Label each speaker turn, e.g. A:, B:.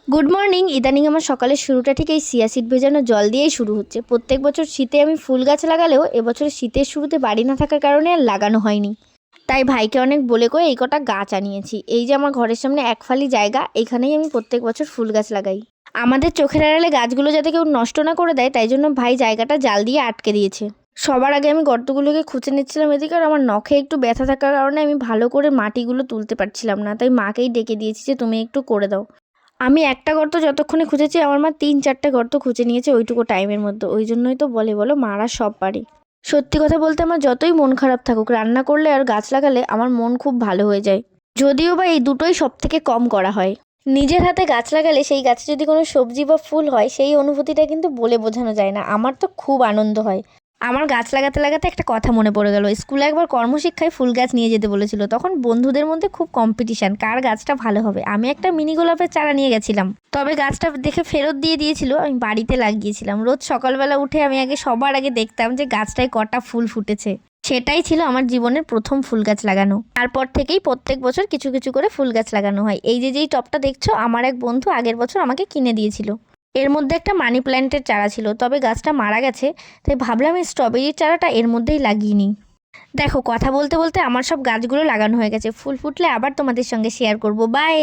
A: Good morning. ইদানিং আমার সকালের শুরুটা ঠিক এই চিয়া সিড ভেজানো জল দিয়েই শুরু হচ্ছে। প্রত্যেক বছর শীতে আমি ফুল গাছ লাগালেও এবছর শীতের শুরুতে বাড়ি না থাকার কারণে আর লাগানো হয়নি। তাই ভাইকে অনেক বলে কয়ে এই কটা গাছ আনিয়েছি। এই যে আমার ঘরের সামনে এক ফালি জায়গা, এখানেই আমি প্রত্যেক বছর ফুল গাছ লাগাই। আমাদের চোখের আড়ালে গাছগুলো যাতে কেউ নষ্ট না করে দেয়, তাই জন্য ভাই জায়গাটা জাল দিয়ে আটকে দিয়েছে। সবার আগে আমি গর্তগুলোকে খুঁচে নিচ্ছিলাম এদিকে, আর আমার নখে একটু ব্যথা থাকার কারণে আমি ভালো করে মাটিগুলো তুলতে পারছিলাম না, তাই মাকেই ডেকে দিয়েছি যে তুমি একটু করে দাও। আমি একটা গর্ত যতক্ষণে খুঁজেছি আমার মা ৩-৪টে গর্ত খুঁজে নিয়েছে ওইটুকু টাইমের মধ্যে। ওই জন্যই তো বলো মারা সব পারে। সত্যি কথা বলতে আমার যতই মন খারাপ থাকুক, রান্না করলে আর গাছ লাগালে আমার মন খুব ভালো হয়ে যায়। যদিও বা এই দুটোই সব থেকে কম করা হয়। নিজের হাতে গাছ লাগালে সেই গাছে যদি কোনো সবজি বা ফুল হয়, সেই অনুভূতিটা কিন্তু বলে বোঝানো যায় না। আমার তো খুব আনন্দ হয়। আমার গাছ লাগাতে লাগাতে একটা কথা মনে পড়ে গেল। স্কুলে একবার কর্মশিক্ষায় ফুল গাছ নিয়ে যেতে বলেছিল। তখন বন্ধুদের মধ্যে খুব কম্পিটিশন, কার গাছটা ভালো হবে। আমি একটা মিনি গোলাপের চারা নিয়ে গেছিলাম, তবে গাছটা দেখে ফেরত দিয়ে দিয়েছিল। আমি বাড়িতে লাগিয়েছিলাম। রোজ সকালবেলা উঠে আমি সবার আগে দেখতাম যে গাছটায় কটা ফুল ফুটেছে। সেটাই ছিল আমার জীবনের প্রথম ফুল গাছ লাগানো। তারপর থেকেই প্রত্যেক বছর কিছু কিছু করে ফুল গাছ লাগানো হয়। এই যে যেই টবটা দেখছো, আমার এক বন্ধু আগের বছর আমাকে কিনে দিয়েছিল। এর মধ্যে একটা মানি প্ল্যান্টের চারা ছিল, তবে গাছটা মারা গেছে। তাই ভাবলাম এই স্ট্রবেরির চারাটা এর মধ্যেই লাগিয়ে নিই। দেখো, কথা বলতে বলতে আমার সব গাছগুলো লাগানো হয়ে গেছে। ফুল ফুটলে আবার তোমাদের সঙ্গে শেয়ার করব। বাই।